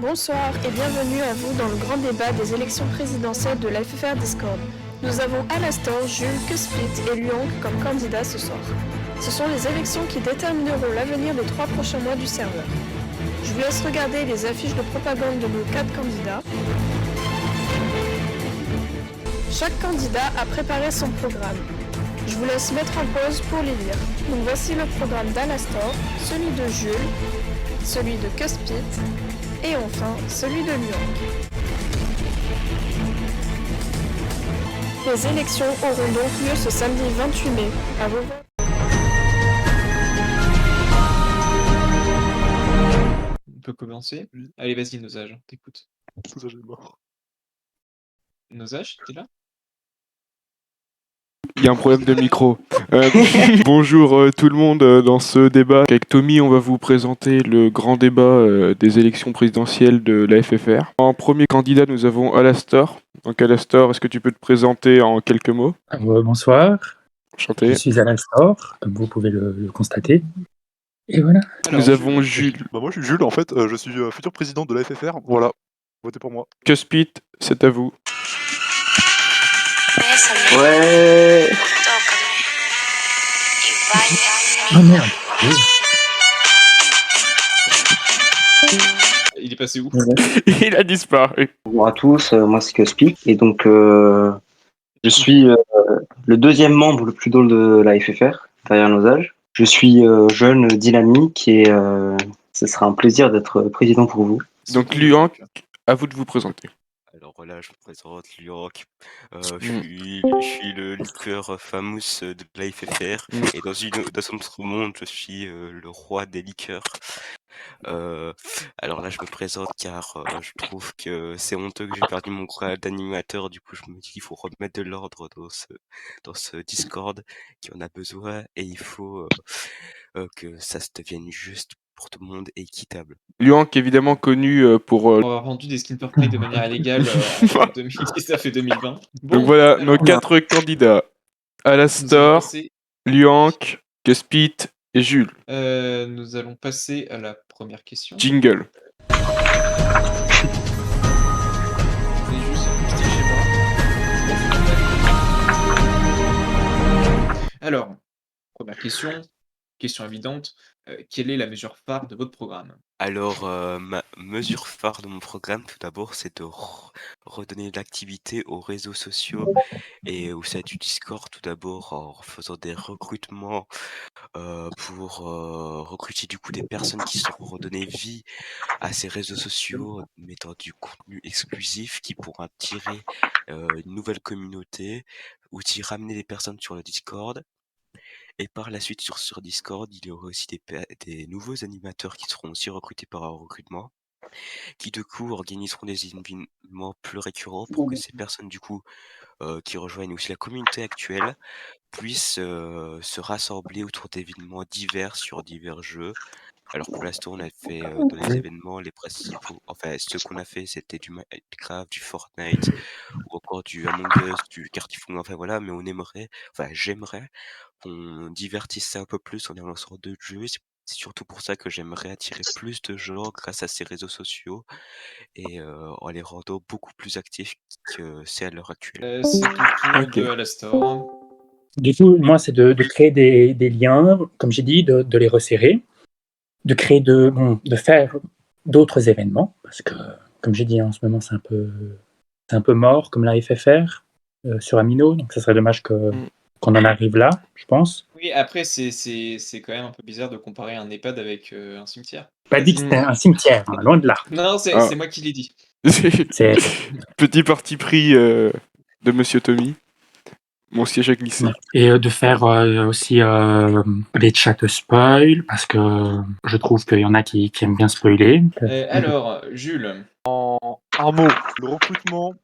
Bonsoir et bienvenue à vous dans le grand débat des élections présidentielles de la FFR Discord. Nous avons Alastor, Jules, Cuspit et Luang comme candidats ce soir. Ce sont les élections qui détermineront l'avenir des 3 prochains mois du serveur. Je vous laisse regarder les affiches de propagande de nos 4 candidats. Chaque candidat a préparé son programme. Je vous laisse mettre en pause pour les lire. Donc voici le programme d'Alastor, celui de Jules, celui de Cuspit et enfin celui de Luang. Les élections auront donc lieu ce samedi 28 mai. À vos votes. On peut commencer. Oui. Allez, vas-y, Nosage, t'écoute. Nosage est mort. Nosage, t'es là? Il y a un problème de micro. Bonjour tout le monde dans ce débat. Avec Tommy, on va vous présenter le grand débat des élections présidentielles de la FFR. En premier candidat, nous avons Alastor. Donc Alastor, est-ce que tu peux te présenter en quelques mots? Bonsoir. Enchanté. Je suis Alastor, comme vous pouvez le constater. Et voilà. Alors, nous avons Jules. Moi je suis Jules, en fait, je suis futur président de la FFR. Voilà, votez pour moi. Cuspit, c'est à vous. Ouais. Oh merde. Oui. il est passé où? Il a disparu. Bonjour à tous, moi c'est Cuspit et donc je suis le deuxième membre le plus drôle de la FFR, derrière Nosage. Je suis jeune, dynamique et ce sera un plaisir d'être président pour vous. Donc Luang, à vous de vous présenter. Alors voilà, je me présente Luang. Je suis le liqueur famous de la FFR et dans un autre monde, je suis le roi des liqueurs. Alors là, je me présente car je trouve que c'est honteux que j'ai perdu mon grade d'animateur. Du coup, je me dis qu'il faut remettre de l'ordre dans ce Discord qui en a besoin et il faut que ça se devienne juste pour tout le monde et équitable. Luang, évidemment connu pour... avoir vendu des skins Purplay de manière illégale entre 2019 et 2020. Bon, donc voilà, alors, nos 4 candidats. Alastor, Luang, Cuspit et Jules. nous allons passer à la première question. Jingle. Alors, première question évidente. Quelle est la mesure phare de votre programme? Alors, ma mesure phare de mon programme, tout d'abord, c'est de redonner de l'activité aux réseaux sociaux et au sein du Discord, tout d'abord en faisant des recrutements pour recruter du coup des personnes qui sauront redonner vie à ces réseaux sociaux, mettant du contenu exclusif qui pourra attirer une nouvelle communauté, aussi ramener des personnes sur le Discord. Et par la suite, sur Discord, il y aura aussi des nouveaux animateurs qui seront aussi recrutés par un recrutement, qui du coup organiseront des événements plus récurrents pour que ces personnes du coup qui rejoignent aussi la communauté actuelle puissent se rassembler autour d'événements divers sur divers jeux. Alors pour l'instant, on a fait dans les événements les principaux, enfin ce qu'on a fait c'était du Minecraft, du Fortnite ou encore du Among Us, du Cartifon, enfin voilà, mais j'aimerais qu'on divertisse ça un peu plus en lançant d'autres jeux. C'est surtout pour ça que j'aimerais attirer plus de gens grâce à ces réseaux sociaux et en les rendant beaucoup plus actifs que c'est à l'heure actuelle. C'est le tour de Alastor. Du coup, moi, c'est de créer des liens, comme j'ai dit, de les resserrer, de créer de faire d'autres événements, parce que, comme j'ai dit, en ce moment, c'est un peu mort, comme la FFR sur Amino, donc ça serait dommage qu'on en arrive là, je pense. Oui, après, c'est quand même un peu bizarre de comparer un EHPAD avec un cimetière. Pas dit que c'était un cimetière, hein, loin de là. Non, c'est moi qui l'ai dit. Petit parti pris de Monsieur Tommy. Mon siège a glissé. Et de faire aussi des chats spoil, parce que je trouve qu'il y en a qui aiment bien spoiler. Alors, Jules. En un mot, le recrutement,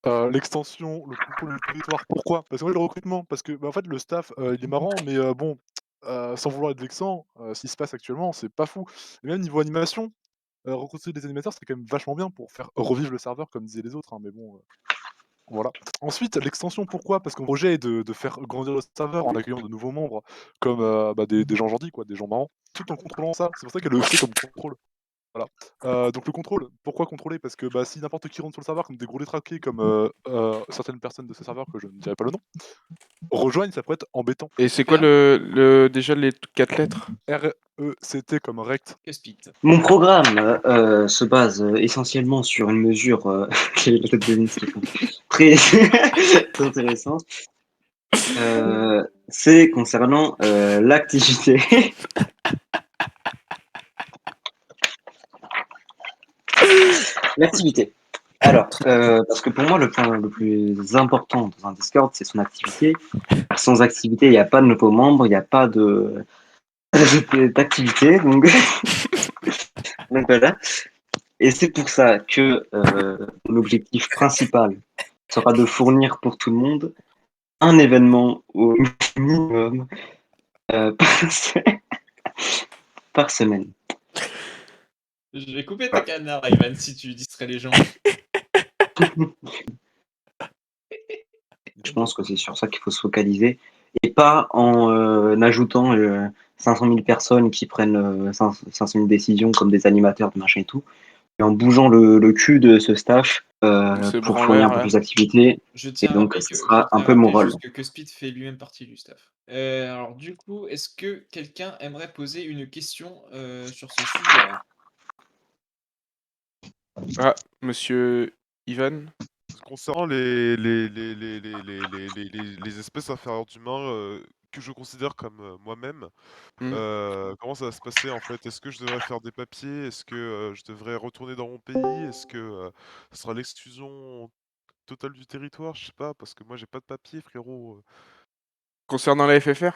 l'extension, le contrôle du territoire. Pourquoi? Parce que le recrutement, parce que en fait le staff il est marrant, mais bon, sans vouloir être vexant, ce qui se passe actuellement, c'est pas fou. Et même niveau animation, recruter des animateurs, c'est quand même vachement bien pour faire revivre le serveur comme disaient les autres, hein, mais bon. Voilà. Ensuite, l'extension, pourquoi? Parce que mon projet est de faire grandir le serveur en accueillant de nouveaux membres, comme des gens gentils, quoi, des gens marrants, tout en contrôlant ça. C'est pour ça qu'il y a le fait comme contrôle. Donc le contrôle, pourquoi contrôler? Parce que si n'importe qui rentre sur le serveur comme des gros détraqués, comme certaines personnes de ce serveur que je ne dirai pas le nom, rejoignent, ça pourrait être embêtant. Et c'est quoi déjà les 4 lettres? RECT comme rect. Cuspit. Mon programme se base essentiellement sur une mesure qui est la tête de Vince qui est très, très intéressante. C'est concernant l'activité. L'activité. Alors, parce que pour moi, le point le plus important dans un Discord, c'est son activité. Sans activité, il n'y a pas de nouveaux membres, il n'y a pas d'activité. Donc voilà. Et c'est pour ça que mon objectif principal sera de fournir pour tout le monde un événement au minimum par semaine. Je vais couper ta canard, Ivan, si tu distrais les gens. Je pense que c'est sur ça qu'il faut se focaliser et pas en ajoutant 500 000 personnes qui prennent 500 000 décisions comme des animateurs de machin et tout, et en bougeant le cul de ce staff pour fournir un peu plus d'activités. Je tiens Et donc, à rappeler ce sera un peu juste moral. que Speed fait lui-même partie du staff. Alors du coup, est-ce que quelqu'un aimerait poser une question sur ce sujet-là? Ah, monsieur Ivan? Concernant les espèces inférieures d'humains que je considère comme moi-même, comment ça va se passer en fait? Est-ce que je devrais faire des papiers? Est-ce que je devrais retourner dans mon pays? Est-ce que ce sera l'exclusion totale du territoire? Je sais pas, parce que moi j'ai pas de papier, frérot. Concernant la FFR?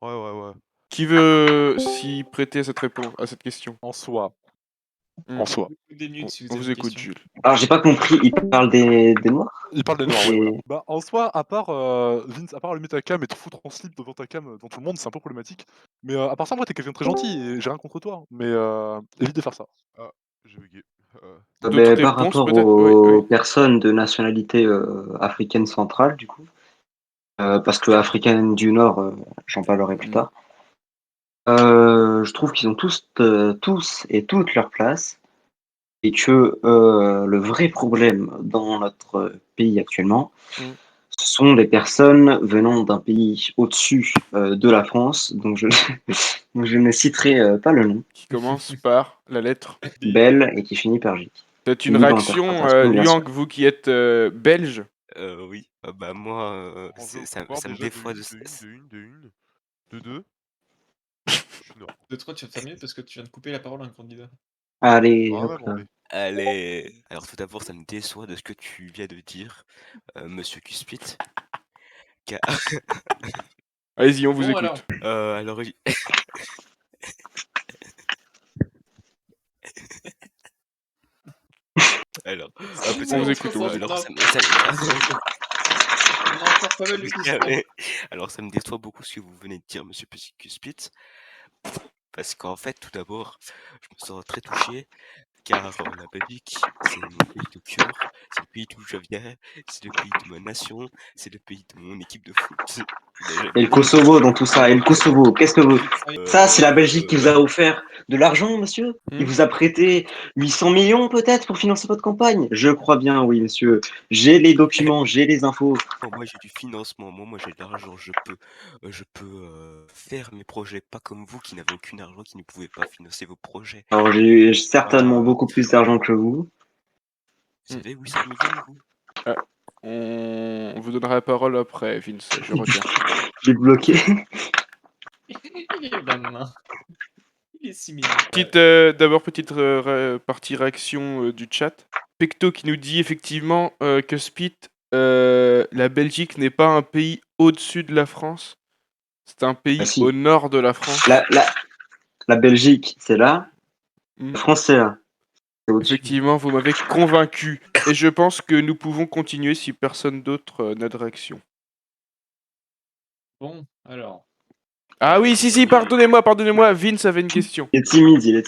Ouais. Qui veut s'y prêter à cette question? En soi. On vous écoute, Jules. Alors, j'ai pas compris, il parle des Noirs? Il parle des Noirs, ouais, voilà. En soi, à part Vince, à part allumer ta cam et te foutre en slip devant ta cam dans tout le monde, c'est un peu problématique. Mais à part ça, moi, t'es quelqu'un de très gentil et j'ai rien contre toi. Mais évite de faire ça. Ah, j'ai bugué. Par rapport aux personnes de nationalité africaine centrale, du coup, parce que africaine du Nord, j'en parlerai plus tard, je trouve qu'ils ont tous et toutes leur place, et que le vrai problème dans notre pays actuellement, ce sont les personnes venant d'un pays au-dessus de la France, donc je ne citerai pas le nom. Qui commence par la lettre Belle et qui finit par J. C'est une réaction, Liang, vous qui êtes belge? Oui. Moi, ça me défroide de deux. De 3, tu vas te faire mieux parce que tu viens de couper la parole à un candidat. Allez, Allez. Alors tout d'abord, ça me déçoit de ce que tu viens de dire, monsieur Cuspit. Allez-y, on vous écoute. Alors... Alors, on vous écoute. Alors, ça me déçoit beaucoup ce que vous venez de dire, monsieur Cuspit. Parce qu'en fait, tout d'abord, je me sens très touché, car la Belgique, c'est mon pays de cœur, c'est le pays d'où je viens, c'est le pays de ma nation, c'est le pays de mon équipe de foot. Et le Kosovo dans tout ça, et le Kosovo, qu'est-ce que vous... Ça, c'est la Belgique qui vous a offert de l'argent, monsieur? Il vous a prêté 800 millions peut-être pour financer votre campagne? Je crois bien, oui, monsieur. J'ai les documents, j'ai les infos. Moi, j'ai du financement, moi j'ai de l'argent, je peux faire mes projets, pas comme vous qui n'avez aucun argent, qui ne pouvez pas financer vos projets. Alors, j'ai certainement beaucoup plus d'argent que vous. Vous avez 800 millions, vous? On vous donnera la parole après, Vince, je retiens. J'ai bloqué. Il est bien. Il est similaire. D'abord, petite partie réaction du chat. Pecto qui nous dit effectivement que Spit, la Belgique n'est pas un pays au-dessus de la France. C'est un pays au nord de la France. La Belgique, c'est là. La France, c'est là. Effectivement, vous m'avez convaincu. Et je pense que nous pouvons continuer si personne d'autre n'a de réaction. Bon, alors. Ah oui, si, pardonnez-moi, Vince avait une question. Il est timide. Je venais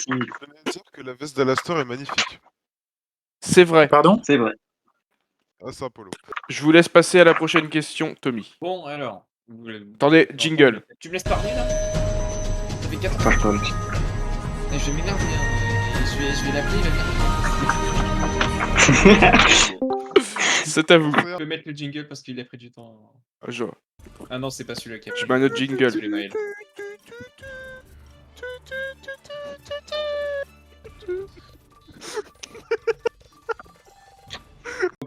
de dire que la veste d'Alastor est magnifique. C'est vrai. Pardon? C'est vrai. Ah, c'est un polo. Je vous laisse passer à la prochaine question, Tommy. Bon, alors. Attendez, jingle. Tu me laisses parler, là? Ça fait 4 Enfin, je parle. Et je vais m'énerver, hein. je vais l'appeler, il va venir. C'est à vous. Je peux mettre le jingle parce qu'il a pris du temps. Je vois. Ah non, c'est pas celui-là qui a pris Je du mets un temps. autre jingle. Celui Maël.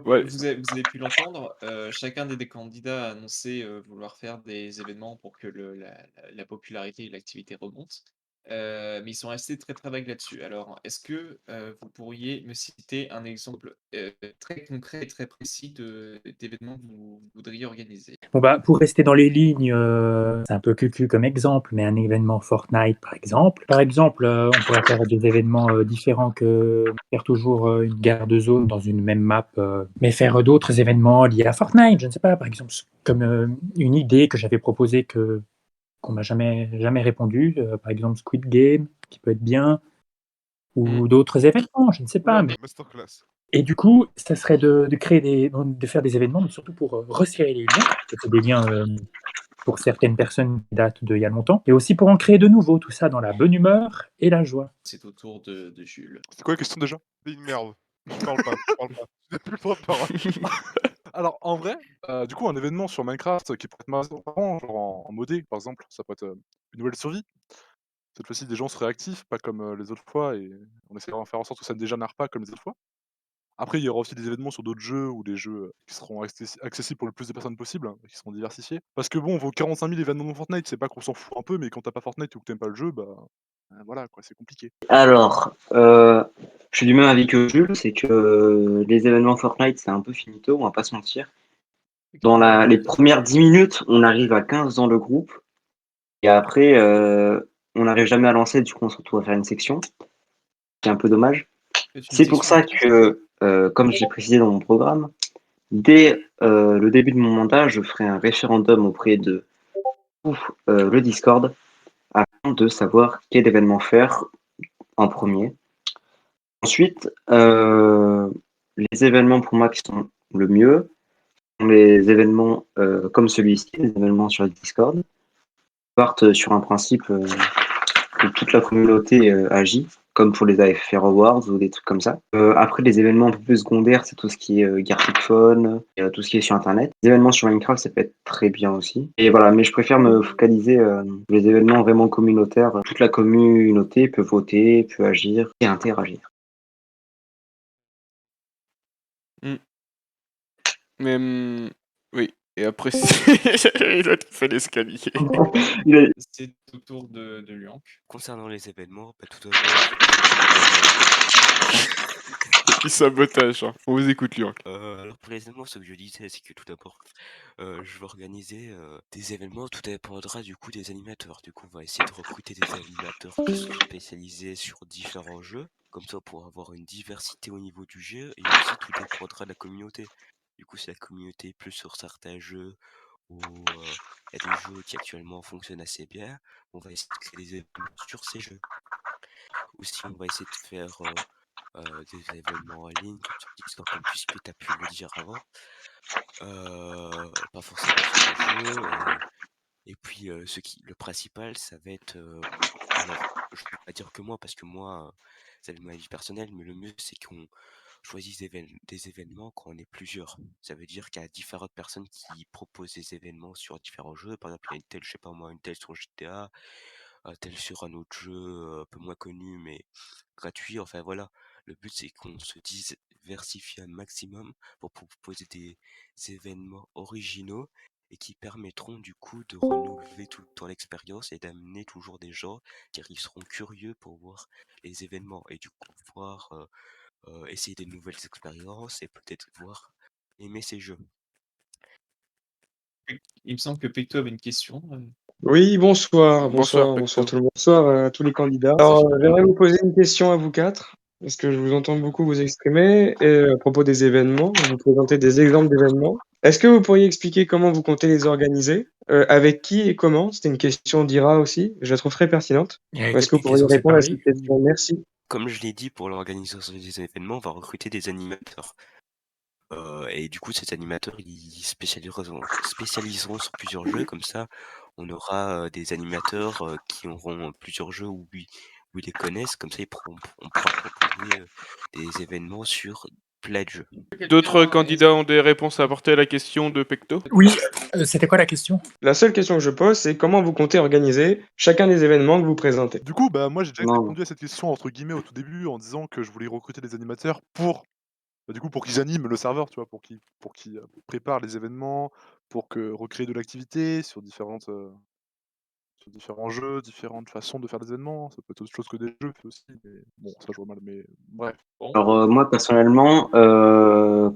Ouais. Vous avez pu l'entendre, chacun des candidats a annoncé vouloir faire des événements pour que la popularité et l'activité remontent. Mais ils sont restés très très vagues là-dessus. Alors, est-ce que vous pourriez me citer un exemple très concret et très précis d'événements que vous voudriez organiser? Bon bah, pour rester dans les lignes, c'est un peu cucu comme exemple, mais un événement Fortnite par exemple. Par exemple, on pourrait faire des événements différents que faire toujours une guerre de zone dans une même map, mais faire d'autres événements liés à Fortnite, je ne sais pas, par exemple, comme une idée que j'avais proposée qu'on m'a jamais répondu, par exemple Squid Game, qui peut être bien, ou d'autres événements, je ne sais pas. Oula, masterclass. Et du coup, ça serait de faire des événements, mais surtout pour resserrer les liens, parce que c'est des liens pour certaines personnes qui datent d'il y a longtemps, et aussi pour en créer de nouveaux, tout ça dans la bonne humeur et la joie. C'est au tour de Jules. C'est quoi la question déjà? C'est une merde. Je parle pas, je parle pas. Je n'ai plus le droit de parole. Alors, en vrai, du coup, un événement sur Minecraft qui pourrait être marrant, genre en modé, par exemple, ça peut être une nouvelle survie. Cette fois-ci, des gens seraient actifs, pas comme les autres fois, et on essaiera de faire en sorte que ça ne dégénère pas comme les autres fois. Après, il y aura aussi des événements sur d'autres jeux ou des jeux qui seront accessibles pour le plus de personnes possible, hein, qui seront diversifiés. Parce que bon, vos 45 000 événements dans Fortnite, c'est pas qu'on s'en fout un peu, mais quand t'as pas Fortnite ou que t'aimes pas le jeu, bah voilà, quoi, c'est compliqué. Alors, je suis du même avis que Jules, c'est que les événements Fortnite, c'est un peu finito, on va pas se mentir. Dans les premières 10 minutes, on arrive à 15 dans le groupe, et après, on n'arrive jamais à lancer, du coup, on se retrouve à faire une section. C'est un peu dommage. C'est pour ça que, comme je l'ai précisé dans mon programme, dès le début de mon mandat, je ferai un référendum auprès de tout le Discord afin de savoir quel événement faire en premier. Ensuite, les événements pour moi qui sont le mieux sont les événements comme celui-ci, les événements sur le Discord, qui partent sur un principe où toute la communauté agit, comme pour les AFR Awards ou des trucs comme ça. Après, les événements un peu plus secondaires, c'est tout ce qui est Gartic Phone, tout ce qui est sur Internet. Les événements sur Minecraft, ça peut être très bien aussi. Et voilà, mais je préfère me focaliser sur les événements vraiment communautaires. Toute la communauté peut voter, peut agir et interagir. Mais oui. Et après, il a fait l'escalier. C'est au tour de Luank. Concernant les événements, bah, tout d'abord, Petit sabotage, hein. On vous écoute, Luank. alors pour les événements, ce que je disais, c'est que tout d'abord, je vais organiser des événements, tout dépendra du coup des animateurs. Du coup, on va essayer de recruter des animateurs qui sont spécialisés sur différents jeux, comme ça pour avoir une diversité au niveau du jeu, et aussi tout dépendra de la communauté. Du coup, si la communauté est plus sur certains jeux où il y a des jeux qui actuellement fonctionnent assez bien, on va essayer de créer des événements sur ces jeux. Aussi, on va essayer de faire des événements en ligne, comme sur Discord, comme tu as pu le dire avant. Pas forcément sur les jeux. Et puis, le principal, ça va être. Alors, je ne peux pas dire que moi, parce que moi, c'est mon avis personnel, mais le mieux, c'est qu'on choisisse des événements quand on est plusieurs. Ça veut dire qu'il y a différentes personnes qui proposent des événements sur différents jeux. Par exemple, il y a une telle, je sais pas moi, une telle sur GTA, telle sur un autre jeu un peu moins connu, mais gratuit. Enfin, voilà. Le but, c'est qu'on se diversifie un maximum pour proposer des événements originaux et qui permettront du coup de renouveler tout le temps l'expérience et d'amener toujours des gens car ils seront curieux pour voir les événements et du coup voir essayer des nouvelles expériences et peut-être voir aimer ces jeux. Il me semble que Pecto avait une question. Oui, bonsoir, Bonsoir, bonsoir Pecto. tout le monde. Bonsoir à tous les candidats. Alors, j'aimerais vous poser une question à vous quatre, parce que je vous entends beaucoup vous exprimer à propos des événements, vous présenter des exemples d'événements. Est-ce que vous pourriez expliquer comment vous comptez les organiser, avec qui et comment? C'était une question d'Ira aussi, je la trouve très pertinente. Est-ce que vous pourriez répondre à cette question? Merci. Comme je l'ai dit, pour l'organisation des événements, on va recruter des animateurs. Et du coup, ces animateurs, ils spécialiseront sur plusieurs jeux. Comme ça, on aura des animateurs qui auront plusieurs jeux où où ils les connaissent, comme ça on pourra proposer des événements sur Pledge. D'autres candidats ont des réponses à apporter à la question de Pecto? Oui, c'était quoi la question? La seule question que je pose, c'est comment vous comptez organiser chacun des événements que vous présentez. Du coup, bah, moi j'ai déjà Non. répondu à cette question entre guillemets au tout début en disant que je voulais recruter des animateurs pour, bah, du coup, pour qu'ils animent le serveur, tu vois, pour qu'ils préparent les événements, pour que recréer de l'activité sur différents jeux, différentes façons de faire des événements. Ça peut être autre chose que des jeux aussi, mais bon, ça je vois mal, mais bref. Alors moi personnellement,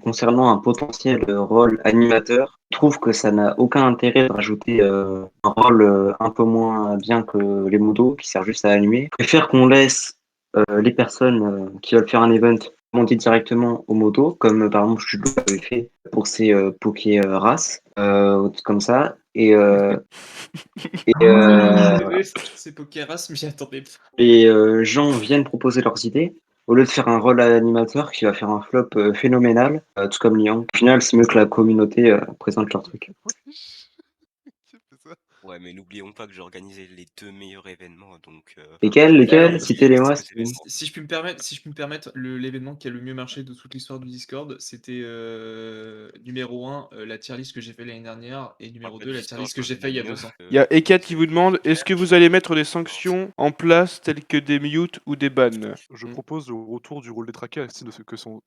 concernant un potentiel rôle animateur, je trouve que ça n'a aucun intérêt de rajouter un rôle un peu moins bien que les modos qui sert juste à animer. Je préfère qu'on laisse les personnes qui veulent faire un event monter directement aux motos, comme par exemple Judo avait fait pour ses Poké races, comme ça. Désolé, c'est Pokéras, mais j'y attendais pas. Les gens viennent proposer leurs idées, au lieu de faire un rôle animateur qui va faire un flop phénoménal, tout comme Liang. Au final, c'est mieux que la communauté présente leur truc. Qui fait ça? Ouais, mais n'oublions pas que j'ai organisé les 2 meilleurs événements, donc Lesquels? si Citez-les-moi. quelques événements. Si je puis me permettre, l'événement qui a le mieux marché de toute l'histoire du Discord, c'était numéro 1, la tier list que j'ai fait l'année dernière, et numéro 2, la tier list que j'ai fait il y a 2 ans. Il y a Ekat qui vous demande, est-ce que vous allez mettre des sanctions en place telles que des mutes ou des bans? Je propose le retour du rôle détraqué ainsi que son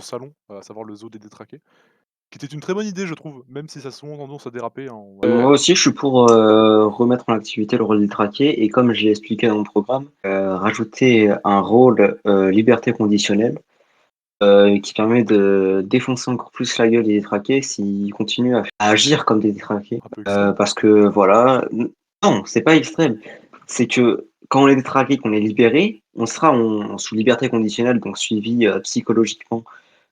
salon, à savoir le zoo des détraqués, qui était une très bonne idée, je trouve, même si ça a souvent tendance à déraper, hein, Moi aussi, je suis pour remettre en activité le rôle des traqués et comme j'ai expliqué dans mon programme, rajouter un rôle liberté conditionnelle qui permet de défoncer encore plus la gueule des détraqués s'ils continuent à agir comme des détraqués. un peu extrême. Parce que voilà, non, c'est pas extrême. C'est que quand on est détraqué, qu'on est libéré, on sera sous liberté conditionnelle, donc suivi psychologiquement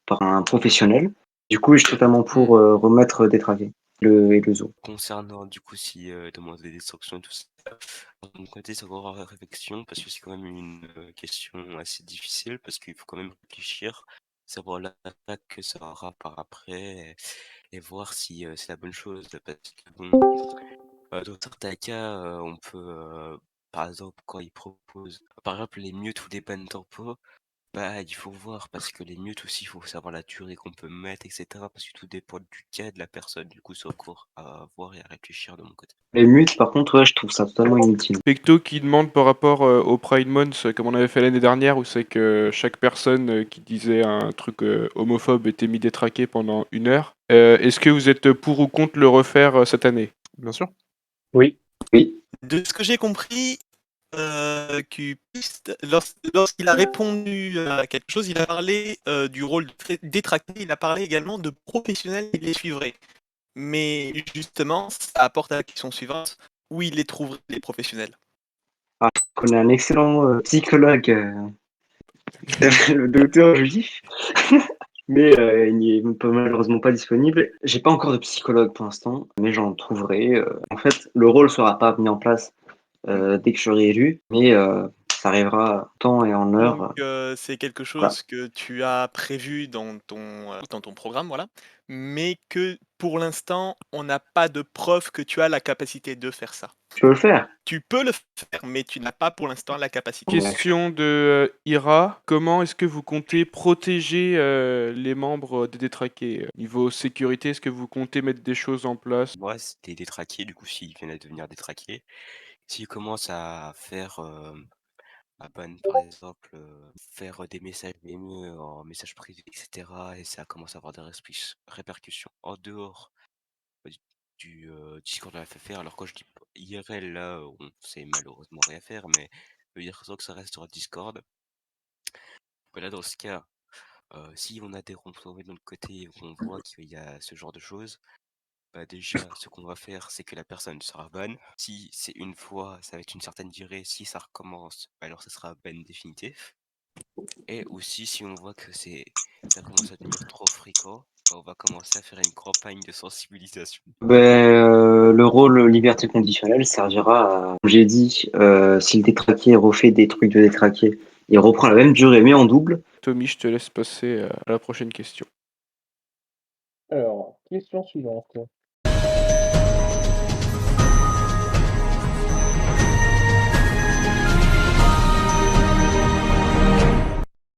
par un professionnel. Du coup, je suis totalement pour remettre détraqué et le zoo. Concernant du coup si demander des sanctions et tout ça, de mon côté ça va avoir réflexion parce que c'est quand même une question assez difficile parce qu'il faut quand même réfléchir, savoir l'attaque que ça aura par après et voir si c'est la bonne chose parce que bon, dans certains cas on peut par exemple quand ils proposent par exemple les mutes ou les bans tempo, bah, il faut voir parce que les mutes aussi, il faut savoir la durée qu'on peut mettre, etc. Parce que tout dépend du cas de la personne. Du coup, c'est encore à voir et à réfléchir de mon côté. Les mutes, par contre, ouais, je trouve ça totalement inutile. Pecto qui demande par rapport au Pride Month, comme on avait fait l'année dernière, où c'est que chaque personne qui disait un truc homophobe était mis détraqué pendant 1 heure. Est-ce que vous êtes pour ou contre le refaire cette année? Bien sûr. Oui. Oui. De ce que j'ai compris, Cupiste, lorsqu'il a répondu à quelque chose, il a parlé du rôle de détraqué, il a parlé également de professionnels qui les suivraient. Mais justement, ça apporte à la question suivante, où il les trouverait, les professionnels. Ah, je connais un excellent psychologue, le docteur Juif, mais il n'est malheureusement pas disponible. J'ai pas encore de psychologue pour l'instant, mais j'en trouverai. En fait, le rôle sera pas mis en place dès que je serai élu, mais ça arrivera en temps et en heure. Donc c'est quelque Voilà. chose que tu as prévu dans ton programme, voilà, mais que pour l'instant, on n'a pas de preuve que tu as la capacité de faire ça. Je peux le faire. Tu peux le faire, mais tu n'as pas pour l'instant la capacité. Question de Ira, comment est-ce que vous comptez protéger les membres des détraqués? Niveau sécurité, est-ce que vous comptez mettre des choses en place? Moi, c'est des détraqués, du coup, s'ils viennent à devenir détraqués, s'ils commencent à faire, à ban, par exemple, faire des messages haineux en message privé, etc., et ça commence à avoir des répercussions en dehors du Discord de la FFR. Alors quand je dis IRL, là, on sait malheureusement rien faire, mais je veux dire que ça reste sur Discord. Là, dans ce cas, si on a des ronds-points de notre côté et qu'on voit qu'il y a ce genre de choses, bah déjà, ce qu'on va faire, c'est que la personne sera ban. Si c'est une fois, ça va être une certaine durée. Si ça recommence, bah alors ça sera ban définitif. Et aussi, si on voit que ça commence à devenir trop fréquent, bah, on va commencer à faire une campagne de sensibilisation. Le rôle liberté conditionnelle servira à, comme j'ai dit, si le détraqué refait des trucs de détraqué, il reprend la même durée mais en double. Tommy, je te laisse passer à la prochaine question. Alors, question suivante.